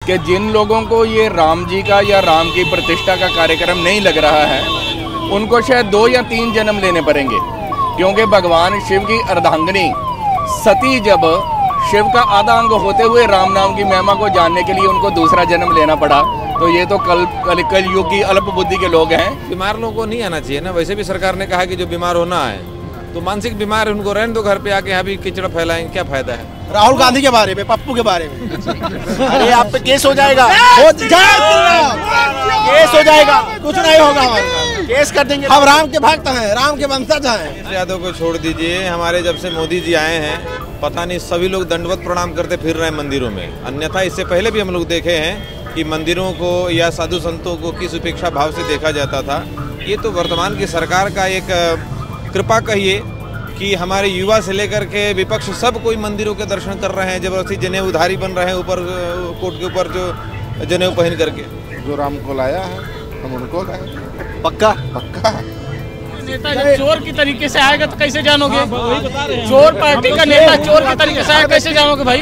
कि जिन लोगों को ये राम जी का या राम की प्रतिष्ठा का कार्यक्रम नहीं लग रहा है, उनको शायद 2 या 3 जन्म लेने पड़ेंगे, क्योंकि भगवान शिव की अर्धांगिनी सती जब शिव का आधा अंग होते हुए राम नाम की महिमा को जानने के लिए उनको दूसरा जन्म लेना पड़ा। तो ये तो कल युग की अल्प बुद्धि के लोग हैं। बीमार लोगों को नहीं आना चाहिए ना। वैसे भी सरकार ने कहा कि जो बीमार होना है तो मानसिक बीमार है, उनको रहने दो घर पे आके, यहाँ भी कीचड़ फैलाएंगे, क्या फायदा है। राहुल गांधी के बारे में, पप्पू के बारे में अरे आप पे केस हो जाएगा, केस हो जाएगा, कुछ नहीं होगा, केस कर देंगे। हम राम के भक्त हैं, राम के वंशज हैं। यादव को छोड़ दीजिए, हमारे जब से मोदी जी आए हैं पता नहीं सभी लोग दंडवत प्रणाम करते फिर रहे हैं मंदिरों में। अन्यथा इससे पहले भी हम लोग देखे हैं कि मंदिरों को या साधु संतों को किस उपेक्षा भाव से देखा जाता था। ये तो वर्तमान की सरकार का एक कृपा कहिए कि हमारे युवा से लेकर के विपक्ष सब कोई मंदिरों के दर्शन कर रहे हैं, जबरदस्ती जनेऊ उधारी बन रहे हैं, ऊपर कोट के ऊपर जो जनेऊ पहन करके। जो राम को लाया है हम उनको लाए, पक्का पक्का। नेता जब चोर की तरीके से आएगा तो कैसे जानोगे? चोर पार्टी का नेता चोर के तरीके से आएगा, कैसे जानोगे भाई?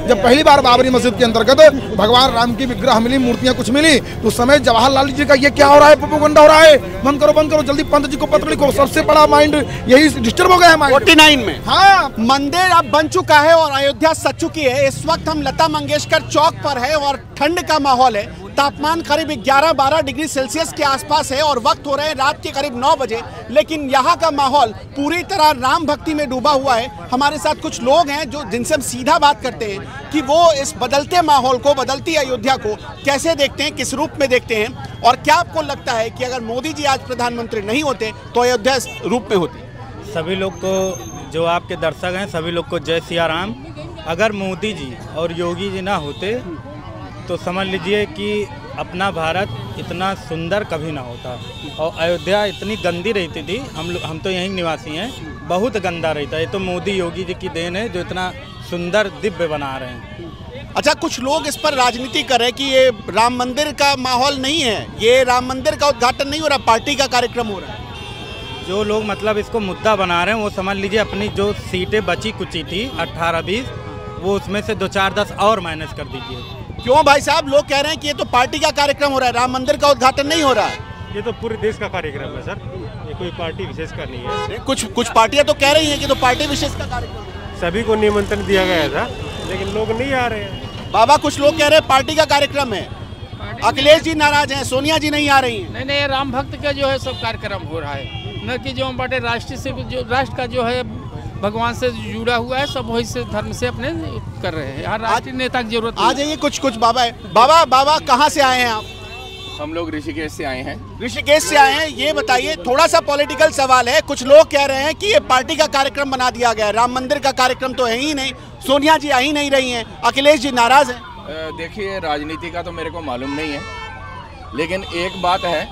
जब पहली बार बाबरी मस्जिद के अंतर्गत भगवान राम की विग्रह मिली, मूर्तियां कुछ मिली, तो उस समय जवाहरलाल जी का ये क्या हो रहा है, प्रोपेगेंडा हो रहा है, बंद करो जल्दी पंत जी को पत्र लिखो। सबसे बड़ा माइंड यही डिस्टर्ब हो गया है माइंड 49 में। हाँ, मंदिर अब बन चुका है और अयोध्या सज चुकी है। इस वक्त हम लता मंगेशकर चौक पर है और ठंड का माहौल है। तापमान करीब 11-12 डिग्री सेल्सियस के आसपास है और वक्त हो रहे हैं रात के करीब 9 बजे, लेकिन यहाँ का माहौल पूरी तरह राम भक्ति में डूबा हुआ है। हमारे साथ कुछ लोग हैं जो जिनसे हम सीधा बात करते हैं कि वो इस बदलते माहौल को, बदलती अयोध्या को कैसे देखते हैं, किस रूप में देखते हैं, और क्या आपको लगता है कि अगर मोदी जी आज प्रधानमंत्री नहीं होते तो अयोध्या इस रूप में होती? सभी लोग को, जो आपके दर्शक हैं, सभी लोग को जय सिया राम। अगर मोदी जी और योगी जी ना होते तो समझ लीजिए कि अपना भारत इतना सुंदर कभी ना होता, और अयोध्या इतनी गंदी रहती थी। हम तो यहीं निवासी हैं, बहुत गंदा रहता है। ये तो मोदी योगी जी की देन है जो इतना सुंदर दिव्य बना रहे हैं। अच्छा, कुछ लोग इस पर राजनीति कर रहे हैं कि ये राम मंदिर का माहौल नहीं है, ये राम मंदिर का उद्घाटन नहीं हो रहा, पार्टी का कार्यक्रम हो रहा है। जो लोग मतलब इसको मुद्दा बना रहे हैं वो समझ लीजिए अपनी जो सीटें बची कुची थी 18-20, वो उसमें से 2-4-10 और माइनस कर दीजिए। क्यों भाई साहब? लोग कह रहे हैं कि ये तो पार्टी का कार्यक्रम हो रहा है, राम मंदिर का उद्घाटन नहीं हो रहा है। ये तो पूरे देश का कार्यक्रम है सर, ये कोई पार्टी विशेष का नहीं है। कुछ पार्टियां तो कह रही हैं कि तो पार्टी विशेष का कार्यक्रम है। सभी को निमंत्रण दिया गया था लेकिन लोग नहीं आ रहे हैं। बाबा, कुछ लोग कह रहे हैं पार्टी का कार्यक्रम है, अखिलेश जी नाराज हैं, सोनिया जी नहीं आ रही हैं। नहीं, राम भक्त का जो है सब कार्यक्रम हो रहा है, न कि जो बाटे राष्ट्र से, जो राष्ट्र का जो है भगवान से जुड़ा हुआ है, सब वही से धर्म से अपने कर रहे हैं। राष्ट्रीय नेता की जरूरत आ जाइए। कुछ बाबा है। बाबा कहाँ से आए हैं आप? हम लोग ऋषिकेश से आए हैं। ऋषिकेश से आए हैं। ये बताइए, थोड़ा सा पॉलिटिकल सवाल है। कुछ लोग कह रहे हैं कि ये पार्टी का कार्यक्रम बना दिया गया है, राम मंदिर का कार्यक्रम तो है ही नहीं, सोनिया जी आ ही नहीं रही हैं, अखिलेश जी नाराज हैं। देखिए, राजनीति का तो मेरे को मालूम नहीं है, लेकिन एक बात है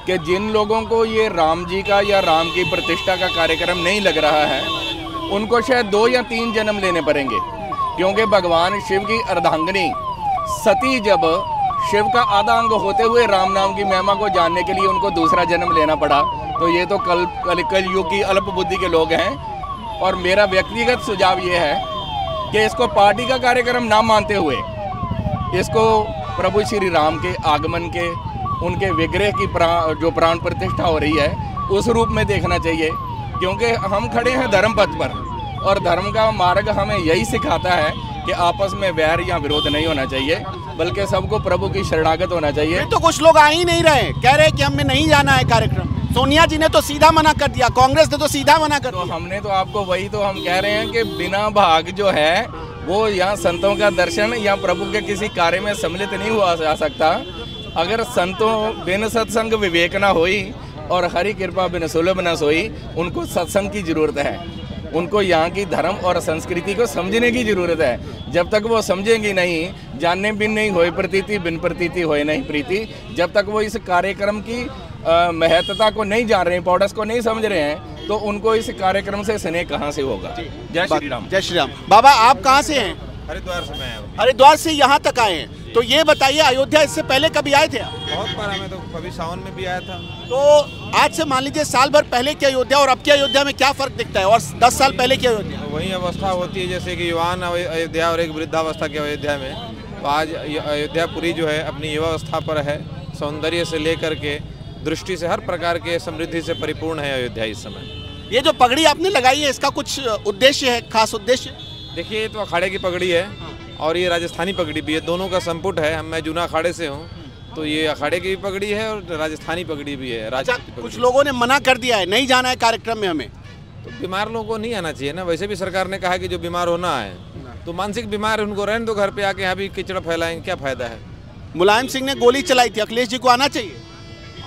कि जिन लोगों को ये राम जी का या राम की प्रतिष्ठा का कार्यक्रम नहीं लग रहा है, उनको शायद 2 या 3 जन्म लेने पड़ेंगे, क्योंकि भगवान शिव की अर्धांगिनी सती जब शिव का आधा अंग होते हुए राम नाम की महिमा को जानने के लिए उनको दूसरा जन्म लेना पड़ा। तो ये तो कल युग की अल्प बुद्धि के लोग हैं। और मेरा व्यक्तिगत सुझाव ये है कि इसको पार्टी का कार्यक्रम ना मानते हुए इसको प्रभु श्री राम के आगमन के, उनके विग्रह की जो प्राण प्रतिष्ठा हो रही है उस रूप में देखना चाहिए, क्योंकि हम खड़े हैं धर्म पथ पर और धर्म का मार्ग हमें यही सिखाता है कि आपस में वैर या विरोध नहीं होना चाहिए, बल्कि सबको प्रभु की शरणागत होना चाहिए। तो कुछ लोग आ ही नहीं रहे, कह रहे हैं कि हमें नहीं जाना है कार्यक्रम। सोनिया जी ने तो सीधा मना कर दिया, कांग्रेस ने तो सीधा मना कर दिया। तो हमने तो आपको वही तो हम कह रहे हैं कि बिना भाग जो है वो यहाँ संतों का दर्शन या प्रभु के किसी कार्य में सम्मिलित नहीं हुआ जा सकता। अगर संतों बिन सत्संग विवेक ना होई और हरि कृपा बिन सुलभ न सोई, उनको सत्संग की जरूरत है, उनको यहाँ की धर्म और संस्कृति को समझने की जरूरत है। जब तक वो समझेंगी नहीं, जानने बिन नहीं होए प्रतीति, बिन प्रतीति होए नहीं प्रीति, जब तक वो इस कार्यक्रम की महत्वता को नहीं जान रहे हैं, इंपॉर्टेंस को नहीं समझ रहे हैं, तो उनको इस कार्यक्रम से स्नेह कहाँ से होगा। जय श्री राम। जय श्री राम। बाबा, आप कहाँ से हैं? हरिद्वार से मैं आया हूँ। हरिद्वार से यहाँ तक आए हैं, तो ये बताइए, अयोध्या इससे पहले कभी आए थे? बहुत बार, मैं तो कभी सावन में भी आया था। तो आज से मान लीजिए साल भर पहले की अयोध्या और अब की अयोध्या में क्या फर्क दिखता है, और 10 साल पहले की अयोध्या? वही अवस्था होती है जैसे कि युवान अयोध्या और एक वृद्धावस्था की अयोध्या में, तो आज अयोध्यापुरी जो है अपनी युवावस्था पर है, सौंदर्य से लेकर के दृष्टि से हर प्रकार के समृद्धि से परिपूर्ण है अयोध्या इस समय। ये जो पगड़ी आपने लगाई है इसका कुछ उद्देश्य है, खास उद्देश्य? देखिए ये तो अखाड़े की पगड़ी है और ये राजस्थानी पगड़ी भी है, दोनों का संपुट है। मैं जूना अखाड़े से हूँ, तो ये अखाड़े की भी पगड़ी है और राजस्थानी पगड़ी भी है। अच्छा, कुछ लोगों ने मना कर दिया है, नहीं जाना है कार्यक्रम में हमें। तो बीमार लोगों को नहीं आना चाहिए ना। वैसे भी सरकार ने कहा कि जो बीमार होना है तो मानसिक बीमार है उनको रहने दो घर पे, आके यहाँ भी कीचड़ फैलाएंगे, क्या फायदा है। मुलायम सिंह ने गोली चलाई थी, अखिलेश जी को आना चाहिए।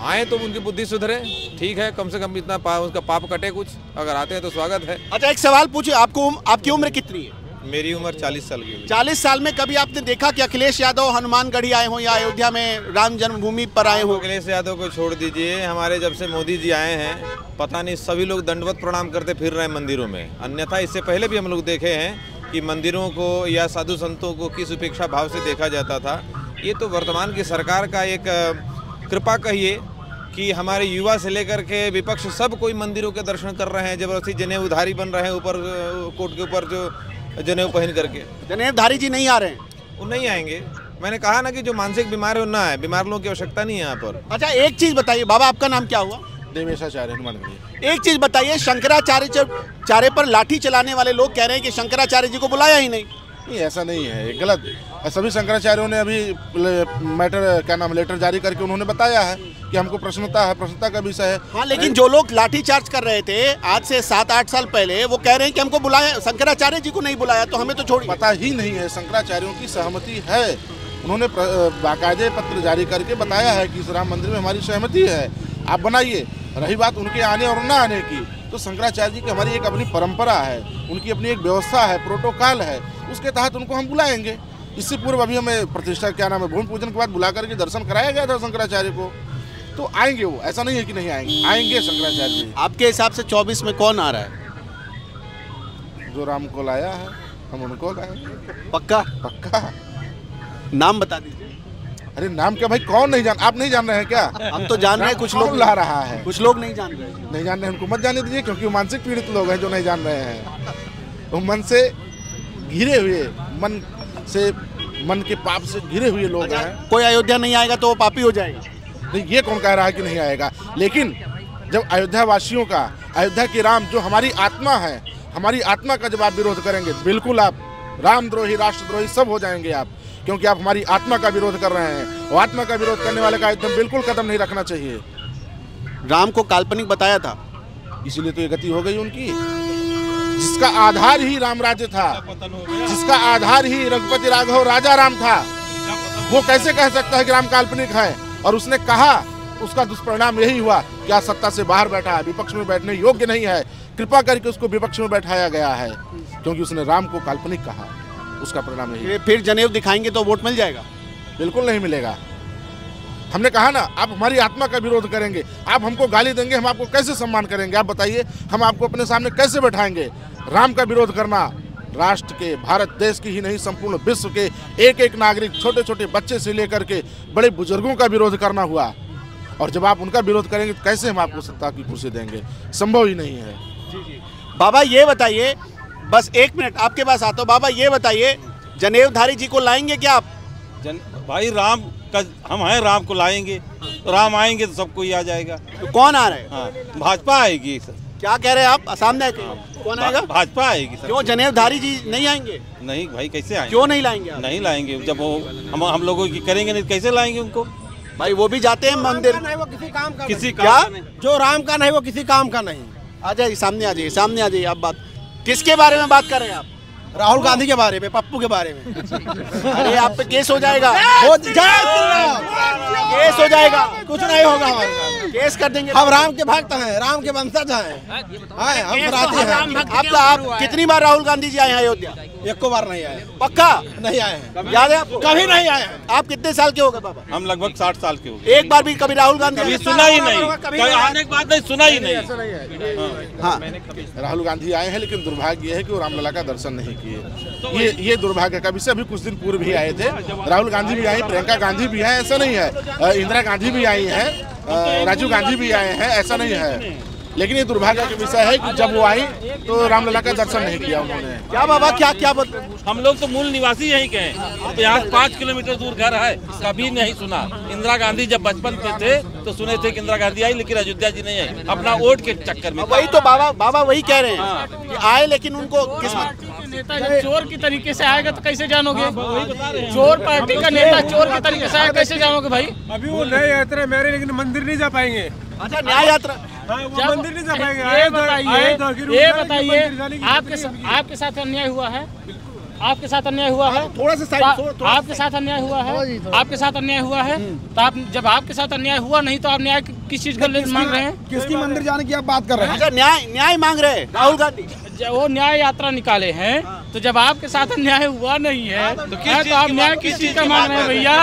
आए तो उनकी बुद्धि सुधरे, ठीक है, कम से कम इतना उसका पाप कटे कुछ, अगर आते हैं तो स्वागत है। अच्छा, एक सवाल पूछे आपको, आपकी उम्र कितनी है? मेरी उम्र 40 साल की है। 40 साल में कभी आपने देखा कि अखिलेश यादव हनुमानगढ़ी आए हों या अयोध्या में राम जन्मभूमि पर आए हों? अखिलेश यादव को छोड़ दीजिए, हमारे जब से मोदी जी आए हैं पता नहीं सभी लोग दंडवत प्रणाम करते फिर रहे हैं मंदिरों में। अन्यथा इससे पहले भी हम लोग देखे हैं कि मंदिरों को या साधु संतों को किस उपेक्षा भाव से देखा जाता था। ये तो वर्तमान की सरकार का एक कृपा कहिए कि हमारे युवा से लेकर के विपक्ष सब कोई मंदिरों के दर्शन कर रहे हैं, जबरदस्ती जनेऊधारी बन रहे हैं, ऊपर कोट के ऊपर जो जनेऊ पहन करके। जनेऊधारी जी नहीं आ रहे हैं? वो नहीं आएंगे। मैंने कहा ना कि जो मानसिक बीमार है वो ना है, बीमार लोगों की आवश्यकता नहीं है यहाँ पर। अच्छा, एक चीज बताइए बाबा, आपका नाम क्या हुआ? देवेशाचार्य हनुमानगढ़ी। एक चीज बताइए, शंकराचार्य पर लाठी चलाने वाले लोग कह रहे हैं कि शंकराचार्य जी को बुलाया ही नहीं। नहीं, ऐसा नहीं है, ये गलत। सभी शंकराचार्यों ने अभी लेटर जारी करके उन्होंने बताया है कि हमको प्रसन्नता है, प्रसन्नता का विषय है। हाँ, लेकिन जो लोग लाठीचार्ज कर रहे थे आज से 7-8 साल पहले, वो कह रहे हैं कि हमको बुलाया, शंकराचार्य जी को नहीं बुलाया, तो हमें तो छोड़िए। पता ही नहीं है, शंकराचार्यों की सहमति है, उन्होंने बाकायदे पत्र जारी करके बताया है कि इस राम मंदिर में हमारी सहमति है, आप बनाइए। रही बात उनके आने और न आने की, तो शंकराचार्य जी की हमारी एक अपनी परंपरा है, उनकी अपनी एक व्यवस्था है, प्रोटोकॉल है, उसके तहत उनको हम बुलाएंगे। इससे पूर्व अभी हमें प्रतिष्ठा भूमि पूजन के बाद बुला करके दर्शन कराया गया था शंकराचार्य को, तो आएंगे वो, ऐसा नहीं है कि नहीं आएंगे, आएंगे शंकराचार्य जी। आपके हिसाब से 24 में कौन आ रहा है? जो राम को लाया है हम उनको लाएंगे। पक्का? पक्का। नाम बता दीजिए। अरे नाम क्या भाई, कौन नहीं जान, आप नहीं जान रहे हैं क्या? हम तो जान रहे हैं, कुछ लोग ला रहा है, कुछ लोग नहीं जान रहे। नहीं जान रहे, उनको मत जाने दीजिए, क्योंकि वो मानसिक पीड़ित लोग हैं जो नहीं जान रहे हैं। वो मन से घिरे हुए, मन के पाप से घिरे हुए लोग हैं। कोई अयोध्या नहीं आएगा तो वो पापी हो जाएगा? नहीं, ये कौन कह रहा है कि नहीं आएगा, लेकिन जब अयोध्या वासियों का, अयोध्या के राम जो हमारी आत्मा है, हमारी आत्मा का जब आप विरोध करेंगे, बिल्कुल आप रामद्रोही, राष्ट्रद्रोही सब हो जाएंगे आप, क्योंकि आप हमारी आत्मा का विरोध कर रहे हैं। और आत्मा का विरोध करने वाले का एकदम बिल्कुल कदम नहीं रखना चाहिए। राम को काल्पनिक बताया था, इसीलिए तो ये गति हो गई उनकी। जिसका आधार ही राम राज्य था, जिसका आधार ही रघुपति राघव राजा राम था, वो कैसे कह सकता है कि राम काल्पनिक है? और उसने कहा, उसका दुष्परिणाम यही हुआ कि आज सत्ता से बाहर बैठा है, विपक्ष में बैठने योग्य नहीं है। कृपा करके उसको विपक्ष में बैठाया गया है, क्योंकि उसने राम को काल्पनिक कहा। उसका परिणाम यही। फिर जनेऊ दिखाएंगे तो वोट मिल जाएगा? बिल्कुल नहीं मिलेगा। हमने कहा ना, आप हमारी आत्मा का विरोध करेंगे, आप हमको गाली देंगे, हम आपको कैसे सम्मान करेंगे? आप बताइए, हम आपको अपने सामने कैसे बैठाएंगे? राम का विरोध करना राष्ट्र के, भारत देश की ही नहीं, संपूर्ण विश्व के एक एक नागरिक, छोटे छोटे बच्चे से लेकर के बड़े बुजुर्गों का विरोध करना हुआ। और जब आप उनका विरोध करेंगे तो कैसे हम आपको सत्ता की कुर्सी देंगे? संभव ही नहीं है। बाबा ये बताइए, बस 1 मिनट आपके पास आता हूँ। बाबा ये बताइए, जनेऊधारी जी को लाएंगे क्या आप? भाई राम का हम हैं, राम को लाएंगे, तो राम आएंगे तो सब कोई आ जाएगा। तो कौन आ रहे हैं? हाँ, भाजपा आएगी सर। क्या कह रहे हैं आप? सामने कौन आएगा? भाजपा आएगी सर। क्यों जनेऊधारी जी नहीं आएंगे? नहीं भाई, कैसे आएंगे? क्यों नहीं लाएंगे आप? नहीं लाएंगे, जब वो हम लोगों की करेंगे नहीं कैसे लाएंगे उनको? भाई वो भी जाते हैं मंदिर, वो किसी काम का किसी क्या? जो राम का नहीं वो किसी काम का नहीं। आ जाइए, सामने आ जाइए, सामने आ जाइए। आप बात किसके बारे में बात कर रहे हैं आप? राहुल गांधी के बारे में, पप्पू के बारे में। अरे आप पे केस हो जाएगा, केस हो जाएगा। कुछ नहीं होगा हमारे साथ, केस कर देंगे। हम राम के भक्त हैं, राम के वंशज हैं, हम सराती हैं। आप कितनी बार राहुल गांधी जी आए हैं अयोध्या? एक बार नहीं आए। पक्का नहीं आए हैं? याद है आपको? कभी नहीं आए। आप कितने साल के हो गए बाबा? हम लगभग 60 साल के हो गए। एक बार भी कभी राहुल गांधी कभी सुना ही नहीं, कभी आने के बाद नहीं सुना ही नहीं। हाँ, राहुल गांधी आए हैं, लेकिन दुर्भाग्य है कि वो रामलला का दर्शन नहीं किए। ये दुर्भाग्य का विषय। अभी कुछ दिन पूर्व भी आए थे, राहुल गांधी भी आई, प्रियंका गांधी भी है, ऐसा नहीं है। इंदिरा गांधी भी आई हैं, राजीव गांधी भी आए हैं, ऐसा नहीं है। लेकिन ये दुर्भाग्य का विषय है कि जब वो आई तो रामलला का दर्शन नहीं किया उन्होंने। क्या बाबा क्या हम लोग तो मूल निवासी यहीं के हैं, तो यहाँ 5 किलोमीटर दूर घर है, कभी नहीं सुना। इंदिरा गांधी जब बचपन के थे तो सुने थे कि इंदिरा गांधी आई, लेकिन अयोध्या जी नहीं आई, अपना वोट के चक्कर में। वही तो बाबा वही कह रहे हैं कि आए, लेकिन उनको किस्मत नेता जब चोर की तरीके से आएगा तो कैसे जानोगे? चोर पार्टी का नेता चोर के तरीके से आएगा कैसे जानोगे भाई? अभी वो नए यात्रा मेरे, लेकिन मंदिर नहीं जा पाएंगे। अच्छा, न्याय यात्रा मंदिर नहीं जा पाएंगे। ये बताइए आपके साथ अन्याय हुआ है? आपके साथ अन्याय हुआ है? थोड़ा सा आपके साथ अन्याय हुआ है? आपके साथ अन्याय हुआ है तो आप, जब आपके साथ अन्याय हुआ नहीं तो आप न्याय किस चीज का मांग रहे हैं? किसकी मंदिर जाने की आप बात कर रहे हैं? अच्छा, न्याय मांग रहे हैं राहुल गांधी। वो न्याय यात्रा निकाले हैं, तो जब आपके साथ अन्याय हुआ नहीं है तो आप न्याय किस चीज का मांग रहे हैं भैया?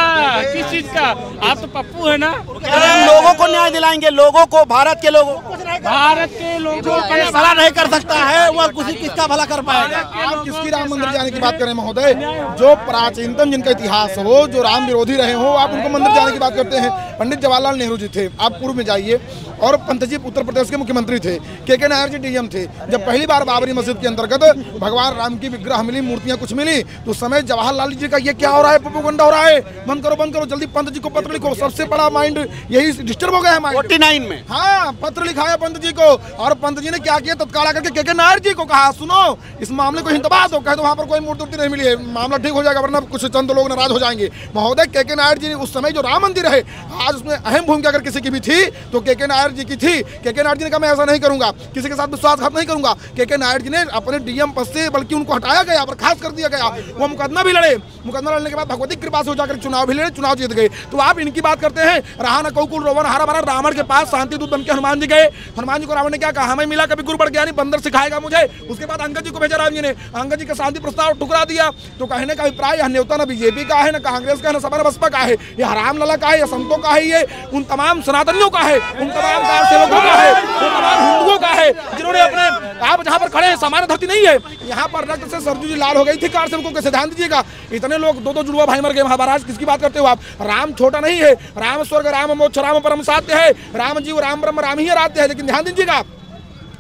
किस चीज का? आप तो पप्पू है ना। लोगों को न्याय दिलाएंगे, लोगों को, भारत के लोगों को जो भला नहीं कर सकता है वह किसका भला कर पाएगा? आप किसकी राम मंदिर जाने की बात करें महोदय? जो प्राचीनतम जिनका इतिहास हो, जो राम विरोधी रहे हो, आप उनको मंदिर जाने की बात करते हैं। पंडित जवाहरलाल नेहरू जी थे, आप पूर्व में जाइए, और पंत जी उत्तर प्रदेश के मुख्यमंत्री थे, के नायर जी डीएम थे। जब पहली बार बाबरी मस्जिद के अंतर्गत भगवान राम की विग्रह मिली, मूर्तियां कुछ मिली, तो उस समय जवाहरलाल जी का ये क्या हो रहा है? प्रोपेगेंडा हो रहा है, बंद करो जल्दी, पंत जी को पत्र लिखो। सबसे बड़ा माइंड यही डिस्टर्ब हो गया है माइंड 49 में। हाँ, पत्र लिखा है पंत जी को, और पंत जी ने क्या किया? तत्काल आकर के नायर जी को कहा, सुनो इस मामले को हिंदबा दो, कह दो वहाँ पर कोई मूर्ति नहीं मिली है, मामला ठीक हो जाएगा, वरना कुछ चंद लोग नाराज हो जाएंगे। महोदय, के नायर जी उस समय जो राम मंदिर है, आज उसमें अहम भूमिका अगर किसी की भी थी तो के नायर जी की थी। के नायर जी ने कहा मैं ऐसा नहीं करूंगा, किसी के साथ विश्वासघात नहीं करूंगा। के नायर जी ने अपने डीएम पद से बल्कि उनको हटाया गया, बर्खास्त कर दिया गया। वो मुकदमा भी लड़े, मुकदमा लड़ने के बाद भगवती कृपा से हो जाकर चुनाव भी लड़े, चुनाव जीत गए। तो आप इनकी बात करते हैं, रहा न कौकुल रोवन हरा भरा। रावण के पास शांति दूत बनकर हनुमान जी गए, हनुमान जी को रावण ने क्या कहा? हमें मिला कभी गुरु बढ़ गया नहीं, बंदर सिखाएगा मुझे। उसके बाद अंगद जी को भेजा राम जी ने, अंगद जी का शांति प्रस्ताव ठुकरा दिया। तो कहने का अभिप्राय यह न्योता न बीजेपी का है, न कांग्रेस का है, न सपा बसपा का है, ये हराम लला का है, ये संतों का है, ये उन तमाम सनातनियों का है, उन तमाम कार सेवकों का है, उन तमाम हिंदुओं का है, जिन्होंने अपने आप जहाँ पर खड़े हैं सामान्य धरती नहीं है, यहाँ पर रक्त से सरजू जी लाल हो गई थी कार सेवकों के। ध्यान दीजिएगा, इतने लोग दो जुड़वा भाई मर गए महाराज, किसकी बात करते हो आप? राम छोटा नहीं है, राम स्वर्ग राम मोक्ष राम परम साध्य है, राम जीव राम ब्रह्म राम ही आराध्य है। लेकिन ध्यान दीजिएगा,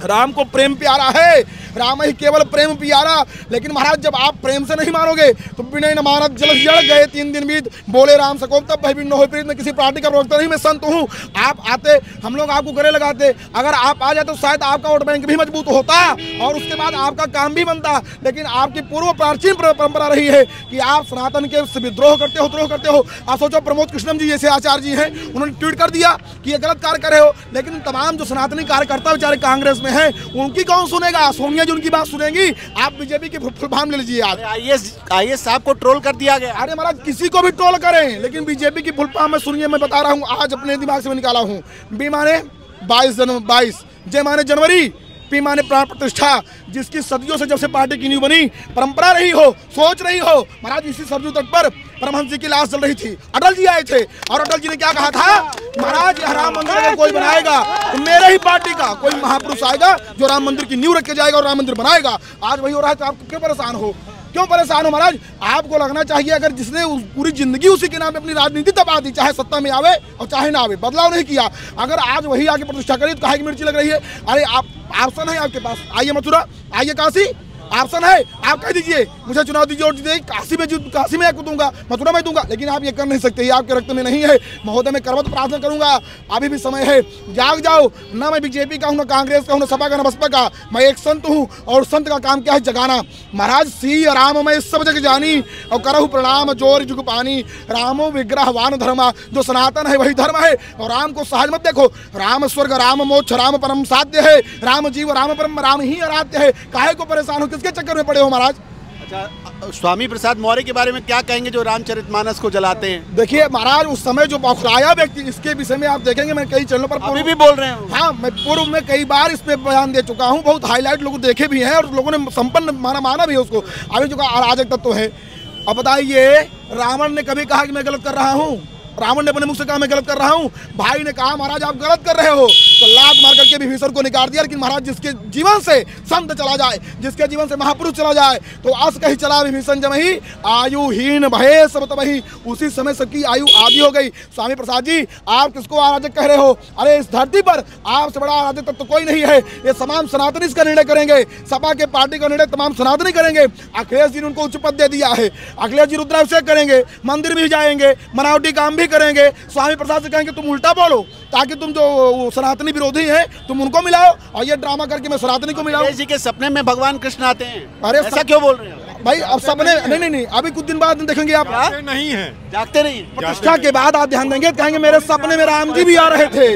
राम को प्रेम प्यारा है, राम ही केवल प्रेम प्यारा। लेकिन महाराज जब आप प्रेम से नहीं मानोगे तो विनय न मानत जल जड़ गए 3 दिन बीत, बोले राम सकोप तब भय भिन्न हो प्रीत। मैं किसी पार्टी का प्रवक्ता नहीं, मैं संत हूँ। आप आते, हम लोग आपको गले लगाते, अगर आप आ जाते तो शायद आपका वोट बैंक भी मजबूत होता और उसके बाद आपका काम भी बनता। लेकिन आपकी पूर्व प्राचीन परंपरा रही है कि आप सनातन के विद्रोह करते हो। आप सोचो, प्रमोद कृष्णम जी जैसे आचार्य जी हैं, उन्होंने ट्वीट कर दिया कि ये गलत कार्य कर रहे हो। लेकिन तमाम जो सनातनी कार्यकर्ता बेचारे कांग्रेस में है, उनकी कौन सुनेगा? सोनिया जी उनकी बात सुनेंगी। आप बीजेपी की फुल फॉर्म ले लीजिए। आज आईएएस साहब को ट्रोल कर दिया गया। अरे महाराज, किसी को भी ट्रोल करें, लेकिन बीजेपी की फुल फॉर्म में सुनिए, मैं बता रहा हूँ, आज अपने दिमाग से मैं निकाला हूँ। बी माने 22, जे माने जनवरी, पी माने प्राण प्रतिष्ठा, जिसकी सदियों से जब से पार्टी की नींव बनी, परंपरा रही हो, सोच रही हो। महाराज इसी सरजू तट पर परमहंस जी की लाश जल रही थी, अटल जी आए थे, और अटल जी ने क्या कहा था? महाराज राम मंदिर अगर कोई बनाएगा तो मेरे ही पार्टी का कोई महापुरुष आएगा जो राम मंदिर की नींव रख के जाएगा और राम मंदिर बनाएगा। आज वही हो रहा है, तो आप क्यों परेशान हो? क्यों परेशान हो महाराज? आपको लगना चाहिए अगर जिसने पूरी जिंदगी उसी के नाम पे अपनी राजनीति दबा दी, चाहे सत्ता में आवे और चाहे ना आवे, बदलाव नहीं किया, अगर आज वही आगे प्रतिष्ठा करी तो काहे की मिर्ची लग रही है? अरे आप ऑप्शन है आपके पास, आइए मथुरा, आइए काशी, ऑप्शन है, आप कह दीजिए मुझे चुनाव दीजिए और दीजिए, काशी में दूंगा, मथुरा में दूंगा, लेकिन आप ये कर नहीं सकते, ये आपके रक्त में नहीं है। महोदय मैं करवत प्रार्थना करूंगा, अभी भी समय है, जाग जाओ। ना मैं बीजेपी का हूँ, ना कांग्रेस का हूँ, ना सपा का, ना बसपा का, मैं एक संत हूँ और संत का काम क्या है? जगाना। महाराज सी राम मैं सब जग जानी और करहु प्रणाम जोर जुग पानी, रामो विग्रह वान धर्मा, जो सनातन है वही धर्म है। और राम को सहज मत देखो, राम स्वर्ग राम मोक्ष राम परम साध्य है, राम जीव राम परम राम ही आराध्य है। काहे को परेशान हो, किसके चक्कर में पड़े हो महाराज? अच्छा, स्वामी प्रसाद मौर्य के बारे में क्या कहेंगे जो रामचरितमानस को जलाते हैं? देखिए महाराज, उस समय जो बौखलाया व्यक्ति, इसके विषय में आप देखेंगे मैं कई चैनलों पर अभी भी बोल रहे हैं। हाँ, मैं पूर्व में कई बार इस पे बयान दे चुका हूँ, बहुत हाईलाइट लोग देखे भी हैं और लोगों ने संपन्न माना भी है उसको। अभी जो अराजक तत्व है। अब बताइए, रावण ने कभी कहा कि मैं गलत कर रहा हूँ? रावण ने अपने मुख से कहा मैं गलत कर रहा हूँ, भाई ने कहा महाराज आप गलत कर रहे हो, तो लात मार करके विभीषण को निकाल दिया। लेकिन महाराज जिसके जीवन से संत चला जाए, जिसके जीवन से महापुरुष चला जाए, तो अस कही चला विभीषण जब ही आयुहीन भये सब तबहि, उसी समय सबकी आयु आदि हो गई। स्वामी प्रसाद जी आप किसको अराजक कह रहे हो? अरे इस धरती पर आपसे बड़ा अराजक तक तो कोई नहीं है। ये तमाम सनातनी इसका निर्णय करेंगे, सपा के पार्टी का निर्णय तमाम सनातनी करेंगे। अखिलेश जी ने उनको उच्च पद दे दिया है, अखिलेश जी रुद्राभिषेक करेंगे, मंदिर भी जाएंगे, बनावटी काम भी करेंगे। स्वामी प्रसाद से कहेंगे तुम उल्टा बोलो, ताकि तुम जो सनातनी विरोधी हैं तुम उनको मिलाओ, और ये ड्रामा करके मैं सनातनी को मिलाऊं। जी के सपने में भगवान कृष्ण आते हैं, अरे ऐसा क्यों बोल रहे हैं भाई? अब सपने नहीं, अभी कुछ दिन बाद देखेंगे आप, नहीं है, जागते नहीं। प्रतिष्ठा के बाद आप ध्यान देंगे, कहेंगे मेरे सपने में राम जी भी आ रहे थे,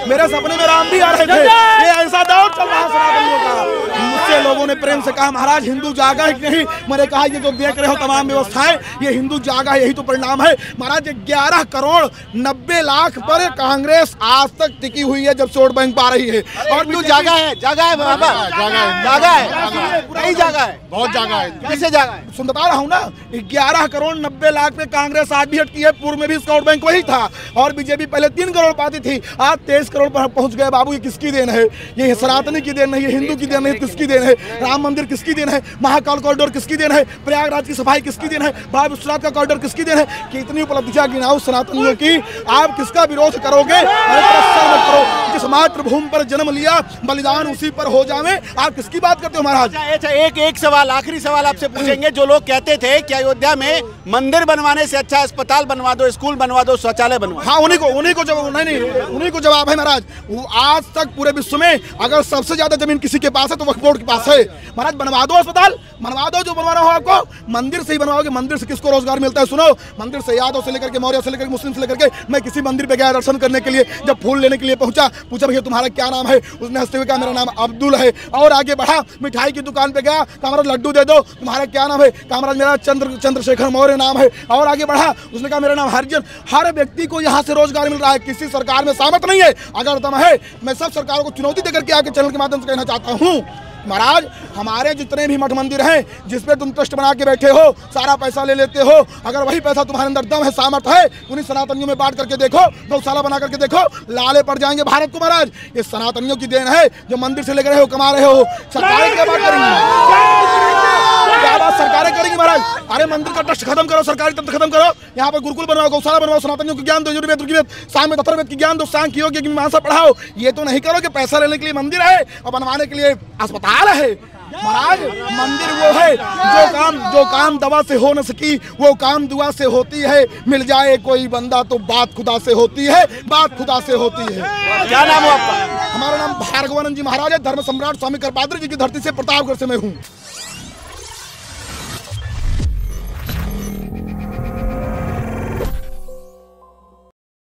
मेरे सपने में राम भी आ रहे थे। ये ऐसा दौर चल रहा है सनातनियों का। मुझसे लोगों ने प्रेम से कहा महाराज हिंदू जागा है कि नहीं? मैंने कहा ये जो देख रहे हो तमाम व्यवस्थाएं, ये हिंदू जागा है, यही तो परिणाम है। महाराज 11 करोड़ 90 लाख पर कांग्रेस आज तक टिकी हुई है जब से वोट बैंक पा रही है। और हिंदू जागा है, जागा है बाबा, जागा है, नहीं जागा है, बहुत जागा है। कैसे जागा है? सुन बता रहा हूँ ना, 11 करोड़ 90 लाख पे कांग्रेस आज भी हटकी है। पूर्व में भी इसका वोट बैंक वही था, और बीजेपी पहले 3 करोड़ पाती थी, आज 23 करोड़ पर पहुंच गए। बाबू ये किसकी देन है? ये सनातनी की देन नहीं, ये हिंदू की देन नहीं, किसकी देन है? राम मंदिर किसकी देन है? महाकाल कॉरिडोर किसकी देन है? प्रयागराज की सफाई किसकी देन है? बाबा विश्वनाथ का कॉरिडोर किसकी देन है? कि इतनी उपलब्धियां गिनाओ सनातनियों की, आप किसका विरोध करोगे? जिस मातृभूमि पर जन्म लिया बलिदान उसी पर हो जावे, आप किसकी बात करते हो महाराज? अच्छा एक सवाल, आखिरी सवाल आपसे पूछेंगे। जो लोग कहते थे कि अयोध्या में मंदिर बनवाने से अच्छा अस्पताल बनवा दो, स्कूल बनवा दो, शौचालय बनवा, हाँ उन्हीं को जवाब उन्हीं को जवाब है महाराज। वो आज तक पूरे विश्व में अगर सबसे ज्यादा जमीन किसी के पास है तो वक्फ बोर्ड के पास है। महाराज बनवा दो अस्पताल, बनवा दो जो बनवाना हो आपको, मंदिर से ही बनवाओगे। मंदिर से किसको रोजगार मिलता है? सुनो, मंदिर से यादव से लेकर के मौर्य से लेकर मुस्लिम से लेकर के, मैं किसी मंदिर पे गया दर्शन करने के लिए, जब फूल लेने के लिए पहुंचा, पूछा भैया तुम्हारा क्या नाम है? उसने हंसते हुए कहा मेरा नाम अब्दुल है। और आगे बढ़ा, मिठाई की दुकान पे गया, महाराज लड्डू दे दो, तुम्हारा क्या नाम है? महाराज मेरा चंद्रशेखर मौर्य नाम है। और आगे बढ़ा, उसने कहा मेरा नाम हरिजन। हर व्यक्ति को यहाँ से रोजगार मिल रहा है, किसी सरकार में सामत नहीं है। अगर दम है, मैं सब सरकारों को चुनौती देकर के आके चैनल के माध्यम से कहना चाहता हूँ, महाराज हमारे जितने भी मठ मंदिर हैं जिसपे तुम ट्रस्ट बना के बैठे हो, सारा पैसा ले लेते हो, अगर वही पैसा तुम्हारे अंदर दम है, सामर्थ है, उन्हीं सनातनियों में बांट करके देखो, गौशाला बना करके देखो, लाले पड़ जाएंगे भारत को। महाराज ये सनातनियों की देन है, जो मंदिर से लेकर रहे हो, कमा रहे हो। सरकारें क्या बात करेंगी? क्या बात सरकारें करेंगी महाराज? अरे मंदिर का ट्रस्ट खत्म करो, सरकारी तंत्र खत्म करो, यहाँ पर गुरुकुल बनवाओ, गौशाला बनवाओ, सनातनियों को ज्ञान दो, यजुर्वेद ऋग्वेद सामवेद अथर्ववेद की ज्ञान दो, सांख्य योग की मीमांसा पढ़ाओ। ये तो नहीं करो कि पैसा लेने के लिए मंदिर है और बनवाने के लिए अस्पताल है। महाराज मंदिर वो है जो काम दवा से हो न सकी, वो काम दुआ से होती है। मिल जाए कोई बंदा तो बात खुदा से होती है, बात खुदा से होती है। क्या नाम है आपका? हमारा नाम भार्गवानंद जी महाराज है, धर्म सम्राट स्वामी करपात्री जी की धरती से, प्रतापगढ़ से मैं हूँ।